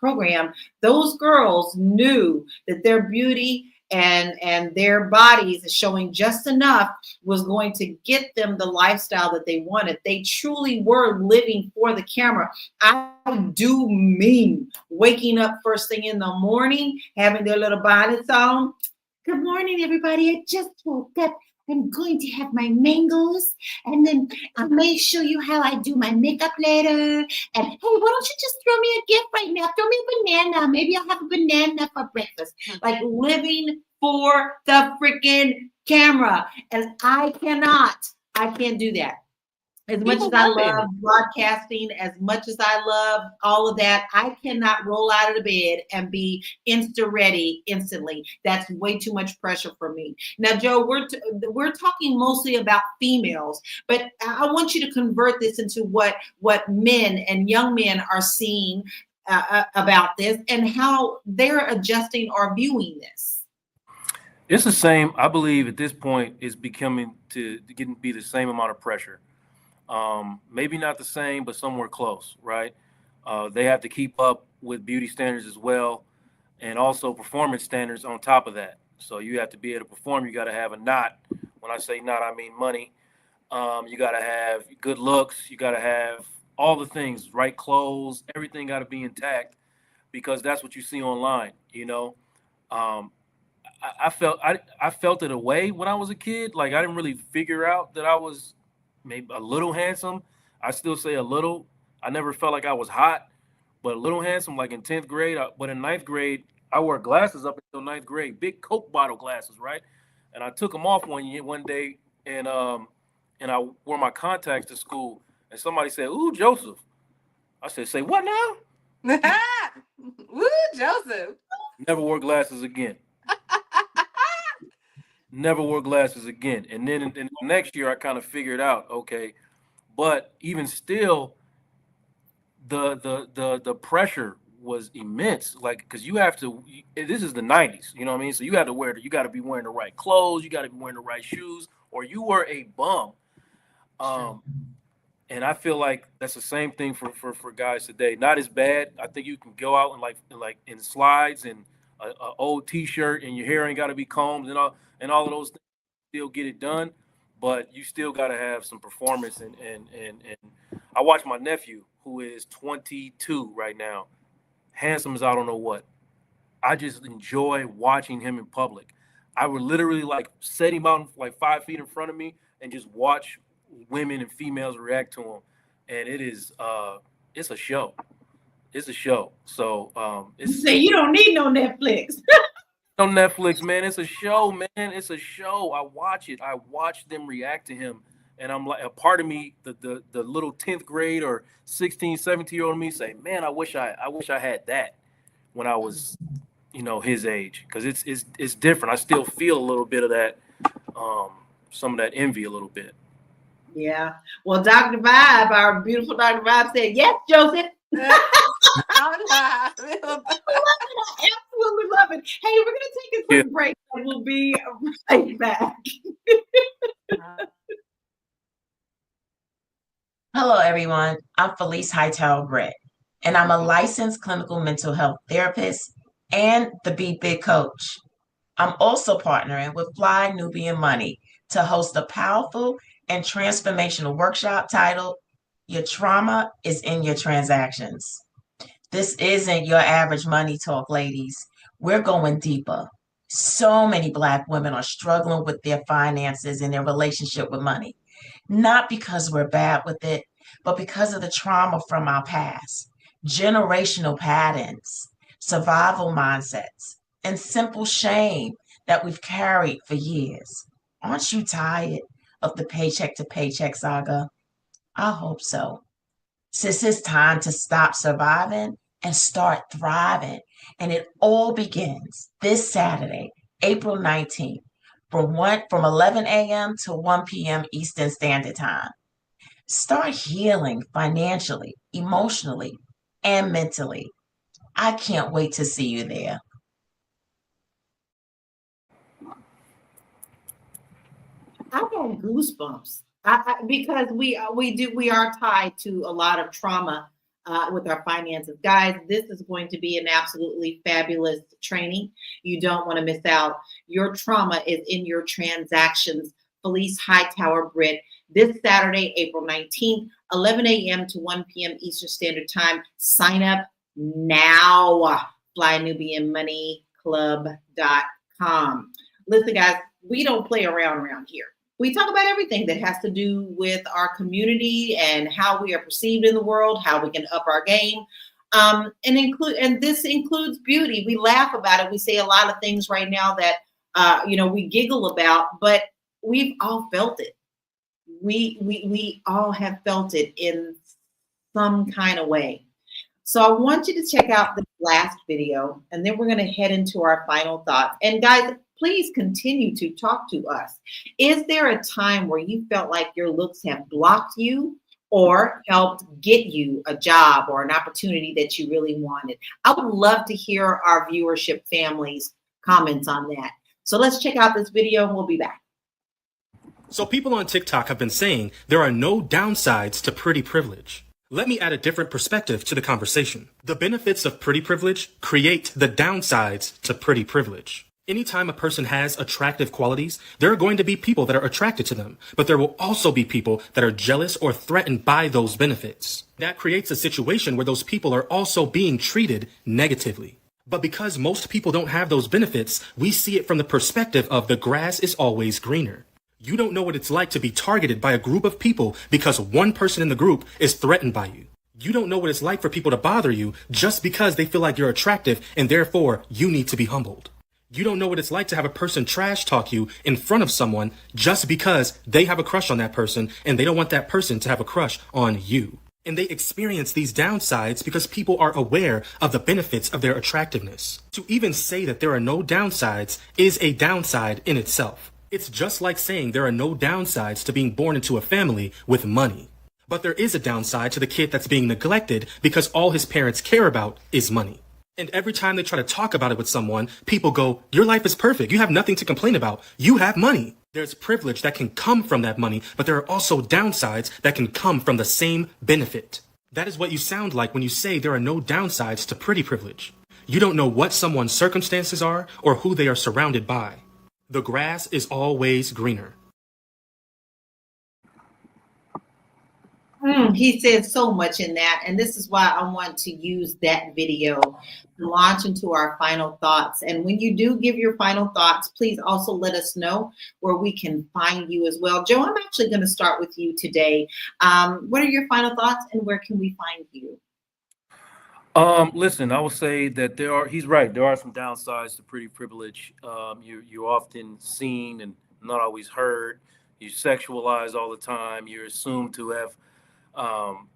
program, those girls knew that their beauty and their bodies showing just enough was going to get them the lifestyle that they wanted. They truly were living for the camera. I do mean waking up first thing in the morning, having their little bonnets on, Good morning, everybody. I just woke up. I'm going to have my mangoes, and then I may show you how I do my makeup later. And hey, why don't you just throw me a gift right now? Throw me a banana. Maybe I'll have a banana for breakfast. Like living for the freaking camera. And I can't do that. As much as People I love it. love broadcasting, as much as I love all of that, I cannot roll out of the bed and be ready instantly. That's way too much pressure for me. Now, Joe, we're talking mostly about females, but I want you to convert this into what men and young men are seeing about this and how they're adjusting or viewing this. It's the same. I believe at this point it's becoming to be the same amount of pressure. Maybe not the same, but somewhere close, right? They have to keep up with beauty standards as well, and also performance standards on top of that. So you have to be able to perform. You got to have a knot. When I say knot, I mean money. You got to have good looks. You got to have all the things, right clothes. Everything got to be intact because that's what you see online. You know, I felt it away when I was a kid. Like I didn't really figure out that I was maybe a little handsome. I still say a little. I never felt like I was hot, but a little handsome, like in 10th grade. But in 9th grade, I wore glasses up until 9th grade, big Coke bottle glasses, right? And I took them off one day, and I wore my contacts to school. And somebody said, "Ooh, Joseph." I said, "Say what now?" Woo, Joseph. Never wore glasses again. Never wore glasses again. And then in the next year, I kind of figured out, okay, but even still, the pressure was immense. Like, because you have to. This is the 90s, you know what I mean? So you got to be wearing the right clothes, you got to be wearing the right shoes, or you were a bum. And I feel like that's the same thing for guys today. Not as bad. I think you can go out in slides and a old T-shirt, and your hair ain't got to be combed and all of those things. Still get it done, but you still got to have some performance. And I watch my nephew, who is 22 right now, handsome as I don't know what. I just enjoy watching him in public. I would literally set him out like 5 feet in front of me and just watch women and females react to him, and it's a show. It's a show. So You say you don't need no Netflix. On Netflix, man. It's a show, man. It's a show. I watch it. I watch them react to him, and I'm like, a part of me, the little 10th grade or 16, 17-year-old me say, man, I wish I had that when I was, his age, because it's different. I still feel a little bit of that, some of that envy a little bit. Yeah. Well, Dr. Vibe, our beautiful Dr. Vibe said, yes, Joseph. I absolutely love it. Hey, we're going to take a quick break and we'll be right back. Hello, everyone. I'm Felice Hightower Brett, and I'm a licensed clinical mental health therapist and the Be Big coach. I'm also partnering with Fly Nubian Money to host a powerful and transformational workshop titled Your Trauma is in Your Transactions. This isn't your average money talk, ladies. We're going deeper. So many Black women are struggling with their finances and their relationship with money, not because we're bad with it, but because of the trauma from our past, generational patterns, survival mindsets, and simple shame that we've carried for years. Aren't you tired of the paycheck to paycheck saga? I hope so. Since it's time to stop surviving and start thriving. And it all begins this Saturday, April 19th, from 11 a.m. to 1 p.m. Eastern Standard Time. Start healing financially, emotionally, and mentally. I can't wait to see you there. I got goosebumps because we are tied to a lot of trauma with our finances. Guys, this is going to be an absolutely fabulous training. You don't want to miss out. Your trauma is in your transactions. Felice Hightower Britt, this Saturday, April 19th, 11 a.m. to 1 p.m. Eastern Standard Time. Sign up now. FlyNubianMoneyClub.com. Listen, guys, we don't play around here. We talk about everything that has to do with our community and how we are perceived in the world, how we can up our game. And this includes beauty. We laugh about it. We say a lot of things right now that we giggle about, but we've all felt it. We all have felt it in some kind of way. So I want you to check out the last video, and then we're going to head into our final thoughts. And guys, please continue to talk to us. Is there a time where you felt like your looks have blocked you or helped get you a job or an opportunity that you really wanted? I would love to hear our viewership family's comments on that. So let's check out this video and we'll be back. So people on TikTok have been saying there are no downsides to pretty privilege. Let me add a different perspective to the conversation. The benefits of pretty privilege create the downsides to pretty privilege. Anytime a person has attractive qualities, there are going to be people that are attracted to them, but there will also be people that are jealous or threatened by those benefits. That creates a situation where those people are also being treated negatively. But because most people don't have those benefits, we see it from the perspective of the grass is always greener. You don't know what it's like to be targeted by a group of people because one person in the group is threatened by you. You don't know what it's like for people to bother you just because they feel like you're attractive and therefore you need to be humbled. You don't know what it's like to have a person trash talk you in front of someone just because they have a crush on that person and they don't want that person to have a crush on you. And they experience these downsides because people are aware of the benefits of their attractiveness. To even say that there are no downsides is a downside in itself. It's just like saying there are no downsides to being born into a family with money. But there is a downside to the kid that's being neglected because all his parents care about is money. And every time they try to talk about it with someone, people go, your life is perfect. You have nothing to complain about. You have money. There's privilege that can come from that money, but there are also downsides that can come from the same benefit. That is what you sound like when you say there are no downsides to pretty privilege. You don't know what someone's circumstances are or who they are surrounded by. The grass is always greener. He said so much in that, and this is why I want to use that video to launch into our final thoughts. And when you do give your final thoughts, please also let us know where we can find you as well. Joe, I'm actually going to start with you today. What are your final thoughts, and where can we find you? Listen, I would say that he's right. There are some downsides to pretty privilege. You're often seen and not always heard. You sexualize all the time. You're assumed to have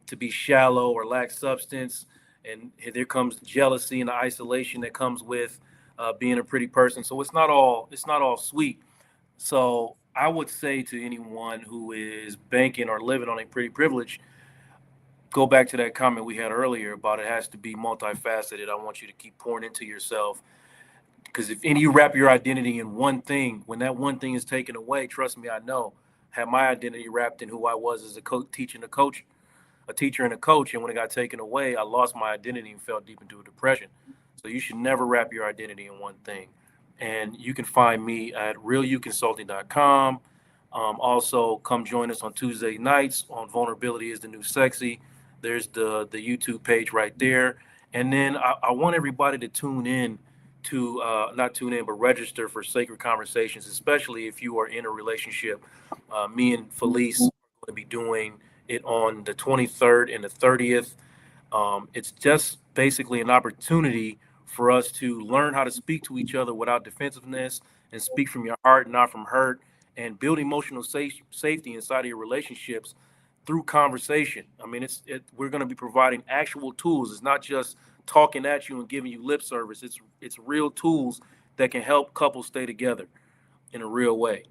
to be shallow or lack substance. And there comes jealousy and the isolation that comes with being a pretty person. So it's not all sweet. So I would say to anyone who is banking or living on a pretty privilege, go back to that comment we had earlier about it has to be multifaceted. I want you to keep pouring into yourself, because if you wrap your identity in one thing, when that one thing is taken away, trust me, I know, had my identity wrapped in who I was as a teacher and a coach, and when it got taken away, I lost my identity and fell deep into a depression. So you should never wrap your identity in one thing. And you can find me at realuconsulting.com. Also, come join us on Tuesday nights on Vulnerability is the New Sexy. There's the YouTube page right there. And then I want everybody to tune in to, not tune in, but register for Sacred Conversations, especially if you are in a relationship. Me and Felice are going to be doing it on the 23rd and the 30th. It's just basically an opportunity for us to learn how to speak to each other without defensiveness and speak from your heart, not from hurt, and build emotional safety inside of your relationships through conversation. I mean, we're going to be providing actual tools. It's not just talking at you and giving you lip service. It's real tools that can help couples stay together in a real way.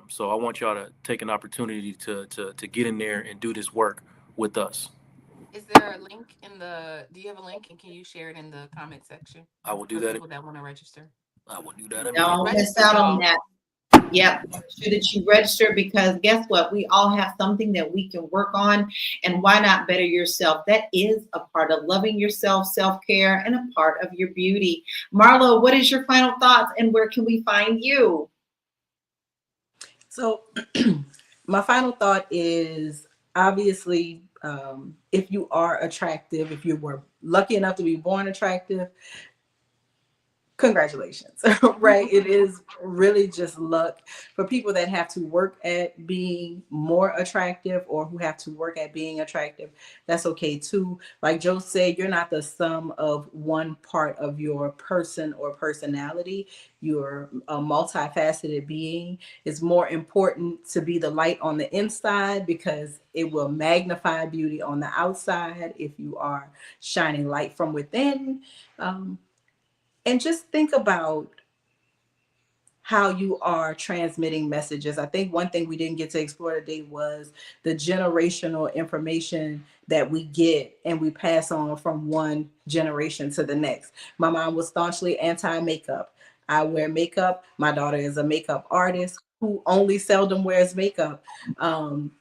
So I want y'all to take an opportunity to get in there and do this work with us. Is there a link do you have a link, and can you share it in the comment section? I will do for that. People that want to register. I will do that. Don't miss out on that. Yep, make sure that you register, because guess what? We all have something that we can work on, and why not better yourself? That is a part of loving yourself, self-care, and a part of your beauty. Marlo, what is your final thoughts, and where can we find you? So my final thought is, obviously, if you are attractive, if you were lucky enough to be born attractive, congratulations. Right? It is really just luck. For people that have to work at being more attractive or who have to work at being attractive, that's okay too. Like Joe said, you're not the sum of one part of your person or personality. You're a multifaceted being. It's more important to be the light on the inside because it will magnify beauty on the outside if you are shining light from within. And just think about how you are transmitting messages. I think one thing we didn't get to explore today was the generational information that we get and we pass on from one generation to the next. My mom was staunchly anti-makeup. I wear makeup. My daughter is a makeup artist who only seldom wears makeup.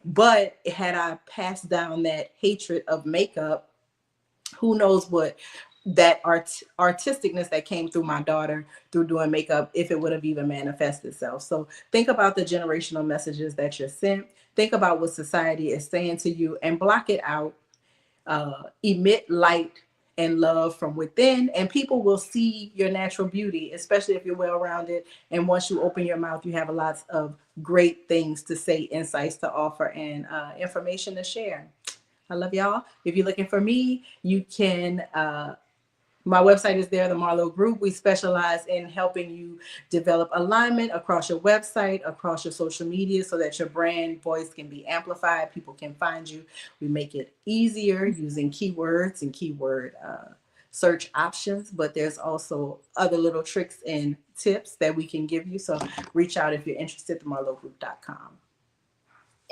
But had I passed down that hatred of makeup, who knows what that artisticness that came through my daughter through doing makeup, if it would have even manifested itself. So think about the generational messages that you're sent. Think about what society is saying to you and block it out. Emit light and love from within, and people will see your natural beauty, especially if you're well-rounded. And once you open your mouth, you have lots of great things to say, insights to offer, and information to share. I love y'all. If you're looking for me, you can, my website is there, the Marlo Group. We specialize in helping you develop alignment across your website, across your social media, so that your brand voice can be amplified. People can find you. We make it easier using keywords and keyword search options, but there's also other little tricks and tips that we can give you. So reach out if you're interested, themarlogroup.com.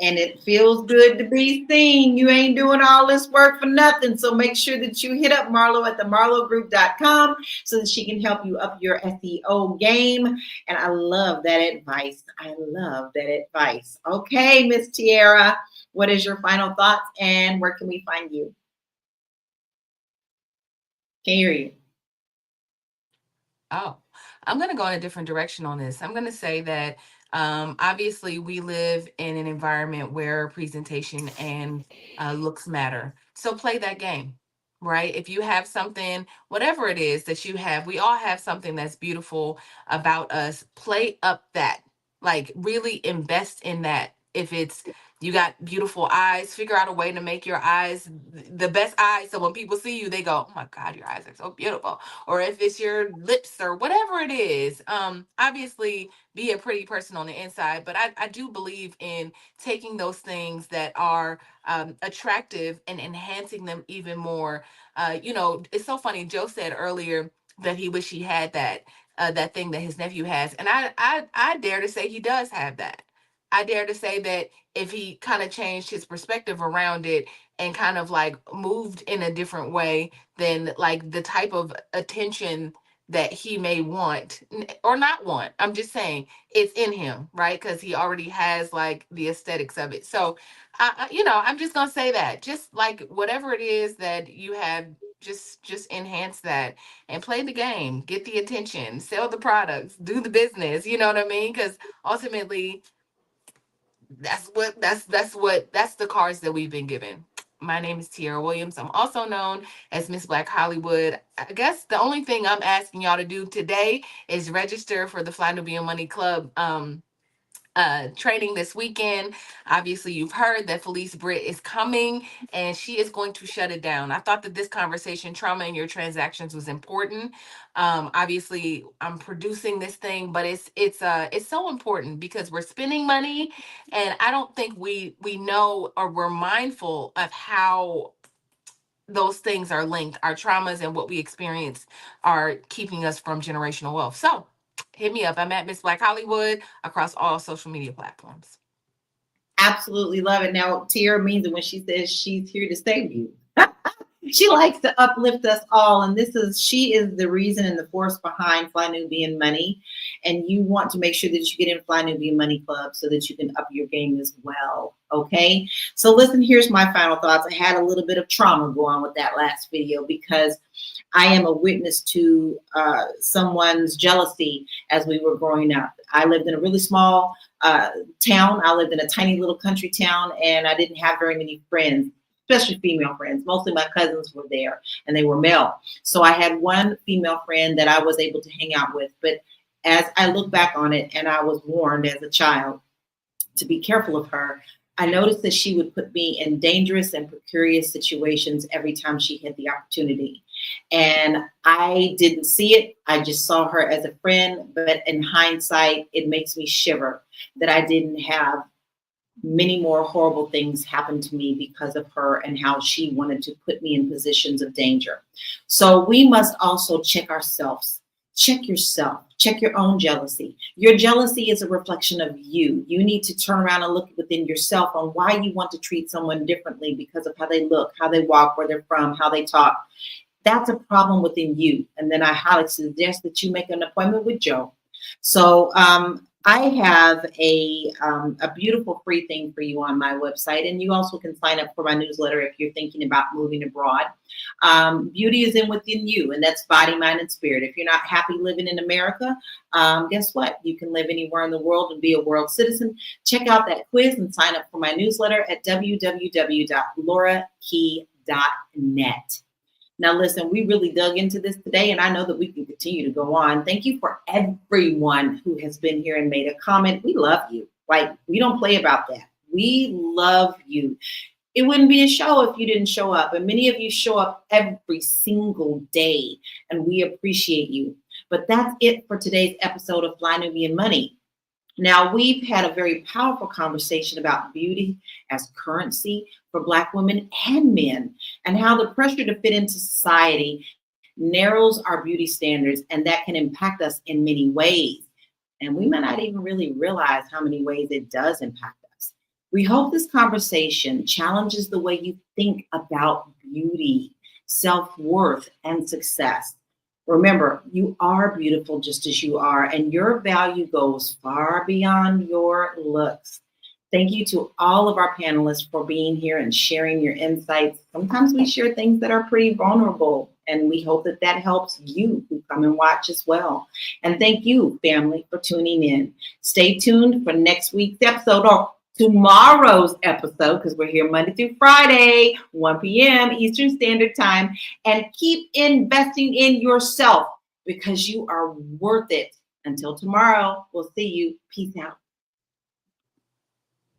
And it feels good to be seen. You ain't doing all this work for nothing. So make sure that you hit up Marlo at themarlogroup.com so that she can help you up your SEO game. And I love that advice. I love that advice. Okay, Miss Tiara, what is your final thoughts and where can we find you? Can hear you. Oh, I'm going to go in a different direction on this. I'm going to say that obviously we live in an environment where presentation and looks matter. So play that game, right? If you have something, whatever it is that you have, we all have something that's beautiful about us. Play up that, like really invest in that. If it's you got beautiful eyes, figure out a way to make your eyes the best eyes. So when people see you, they go, oh my God, your eyes are so beautiful. Or if it's your lips or whatever it is, obviously be a pretty person on the inside. But I do believe in taking those things that are attractive and enhancing them even more. It's so funny. Joe said earlier that he wished he had that thing that his nephew has. And I dare to say he does have that. I dare to say that if he kind of changed his perspective around it and kind of like moved in a different way, then like the type of attention that he may want or not want, I'm just saying it's in him, right? Because he already has like the aesthetics of it. So, I'm just going to say that just like whatever it is that you have, just enhance that and play the game, get the attention, sell the products, do the business, you know what I mean? Because ultimately, that's the cards that we've been given. My name is Tiara Williams. I'm also known as Miss Black Hollywood. I guess the only thing I'm asking y'all to do today is register for the Fly Nubian Money Club training this weekend. Obviously, you've heard that Felice Britt is coming and she is going to shut it down. I thought that this conversation, trauma in your transactions, was important. Obviously, I'm producing this thing, but it's so important because we're spending money, and I don't think we know or we're mindful of how those things are linked. Our traumas and what we experience are keeping us from generational wealth. So hit me up. I'm at Miss Black Hollywood across all social media platforms. Absolutely love it. Now, Tiara means it when she says she's here to save you. She likes to uplift us all. And she is the reason and the force behind Fly Nubian Money. And you want to make sure that you get in Fly Nubian Money Club so that you can up your game as well. Okay. So listen, here's my final thoughts. I had a little bit of trauma go on with that last video because I am a witness to someone's jealousy as we were growing up. I lived in a really small town. I lived in a tiny little country town and I didn't have very many friends. especially female friends. Mostly my cousins were there and they were male. So I had one female friend that I was able to hang out with. But as I look back on it, and I was warned as a child to be careful of her, I noticed that she would put me in dangerous and precarious situations every time she had the opportunity. And I didn't see it. I just saw her as a friend. But in hindsight, it makes me shiver that I didn't have many more horrible things happen to me because of her and how she wanted to put me in positions of danger. So we must also check ourselves. Check yourself. Check your own jealousy. Your jealousy is a reflection of you. You need to turn around and look within yourself on why you want to treat someone differently because of how they look, how they walk, where they're from, how they talk. That's a problem within you. And then I highly suggest that you make an appointment with Joe. So I have a beautiful free thing for you on my website. And you also can sign up for my newsletter if you're thinking about moving abroad. Beauty is within you, and that's body, mind, and spirit. If you're not happy living in America, guess what? You can live anywhere in the world and be a world citizen. Check out that quiz and sign up for my newsletter at www.laurakey.net. Now, listen, we really dug into this today, and I know that we can continue to go on. Thank you for everyone who has been here and made a comment. We love you. Like, we don't play about that. We love you. It wouldn't be a show if you didn't show up. And many of you show up every single day, and we appreciate you. But that's it for today's episode of Fly Nubian Money. Now, we've had a very powerful conversation about beauty as currency for Black women and men, and how the pressure to fit into society narrows our beauty standards, and that can impact us in many ways. And we might not even really realize how many ways it does impact us. We hope this conversation challenges the way you think about beauty, self-worth, and success. Remember, you are beautiful just as you are, and your value goes far beyond your looks. Thank you to all of our panelists for being here and sharing your insights. Sometimes we share things that are pretty vulnerable, and we hope that that helps you who come and watch as well. And thank you, family, for tuning in. Stay tuned for next week's episode or tomorrow's episode, because we're here Monday through Friday, 1 p.m. Eastern Standard Time. And keep investing in yourself because you are worth it. Until tomorrow, we'll see you. Peace out.